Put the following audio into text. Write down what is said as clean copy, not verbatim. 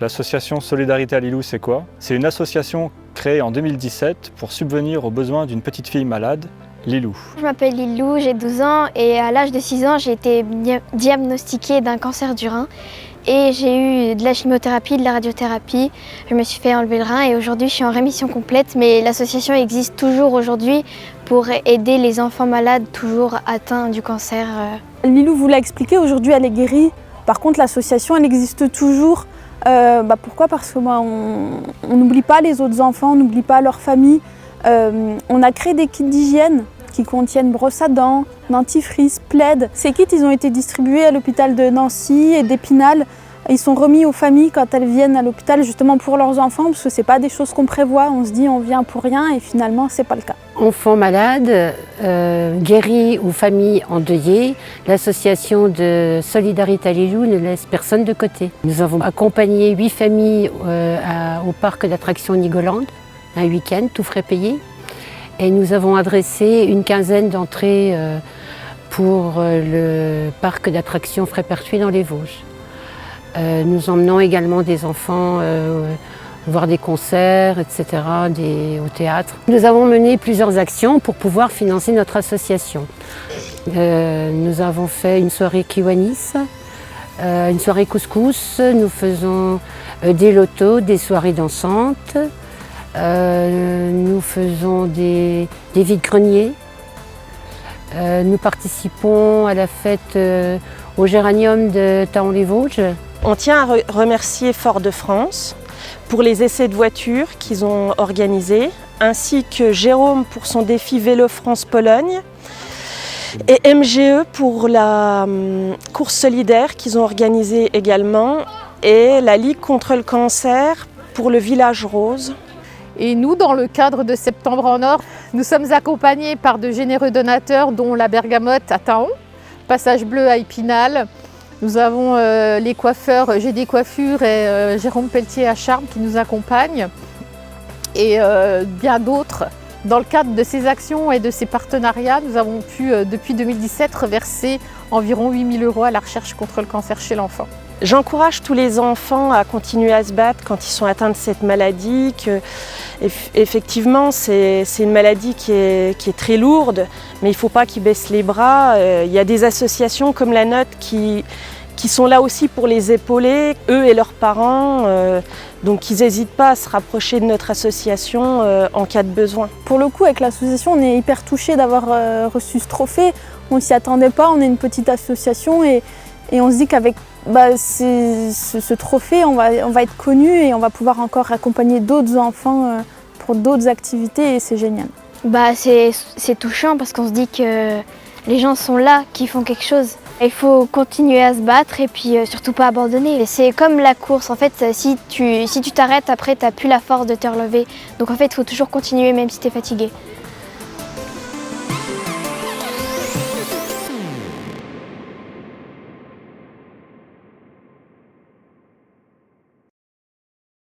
L'association Solidarité à Lilou, c'est quoi? C'est une association créée en 2017 pour subvenir aux besoins d'une petite fille malade, Lilou. Je m'appelle Lilou, j'ai 12 ans et à l'âge de 6 ans, j'ai été diagnostiquée d'un cancer du rein. Et j'ai eu de la chimiothérapie, de la radiothérapie. Je me suis fait enlever le rein et aujourd'hui je suis en rémission complète. Mais l'association existe toujours aujourd'hui pour aider les enfants malades toujours atteints du cancer. Lilou vous l'a expliqué, aujourd'hui elle est guérie. Par contre l'association elle existe toujours. Pourquoi? Parce qu'on n'oublie pas les autres enfants, on n'oublie pas leur famille. On a créé des kits d'hygiène qui contiennent brosse à dents, dentifrice, plaid. Ces kits ils ont été distribués à l'hôpital de Nancy et d'Épinal. Ils sont remis aux familles quand elles viennent à l'hôpital justement pour leurs enfants parce que ce n'est pas des choses qu'on prévoit. On se dit on vient pour rien et finalement ce n'est pas le cas. Enfants malades, guéris ou familles endeuillées, l'association de Solidarité à Lilou ne laisse personne de côté. Nous avons accompagné 8 familles au parc d'attractions Nigoland, un week-end, tout frais payé. Et nous avons adressé une quinzaine d'entrées pour le parc d'attractions Frais-Pertuis dans les Vosges. Nous emmenons également des enfants voir des concerts, etc., au théâtre. Nous avons mené plusieurs actions pour pouvoir financer notre association. Nous avons fait une soirée kiwanis, une soirée couscous, nous faisons des lotos, des soirées dansantes. Nous faisons des vides-greniers. Nous participons à la fête au Géranium de Thaon-les-Vosges. On tient à remercier Fort-de-France pour les essais de voitures qu'ils ont organisés, ainsi que Jérôme pour son défi Vélo France-Pologne et MGE pour la course solidaire qu'ils ont organisée également et la Ligue contre le cancer pour le village rose. Et nous, dans le cadre de Septembre en Or, nous sommes accompagnés par de généreux donateurs, dont la Bergamote à Thaon, Passage Bleu à Épinal. Nous avons les coiffeurs J'ai des coiffures et Jérôme Pelletier à Charmes qui nous accompagnent. Et bien d'autres. Dans le cadre de ces actions et de ces partenariats, nous avons pu, depuis 2017, reverser environ 8 000 € à la recherche contre le cancer chez l'enfant. J'encourage tous les enfants à continuer à se battre quand ils sont atteints de cette maladie. Effectivement, c'est une maladie qui est très lourde, mais il ne faut pas qu'ils baissent les bras. Il y a des associations comme la nôtre qui sont là aussi pour les épauler, eux et leurs parents. Donc ils n'hésitent pas à se rapprocher de notre association en cas de besoin. Pour le coup, avec l'association, on est hyper touchés d'avoir reçu ce trophée. On ne s'y attendait pas, on est une petite association et on se dit qu'avec ce trophée, on va être connu et on va pouvoir encore accompagner d'autres enfants pour d'autres activités et c'est génial. C'est touchant parce qu'on se dit que les gens sont là, qui font quelque chose. Il faut continuer à se battre et puis surtout pas abandonner. C'est comme la course, en fait, si tu t'arrêtes, après tu n'as plus la force de te relever. Donc en fait, il faut toujours continuer même si tu es fatigué.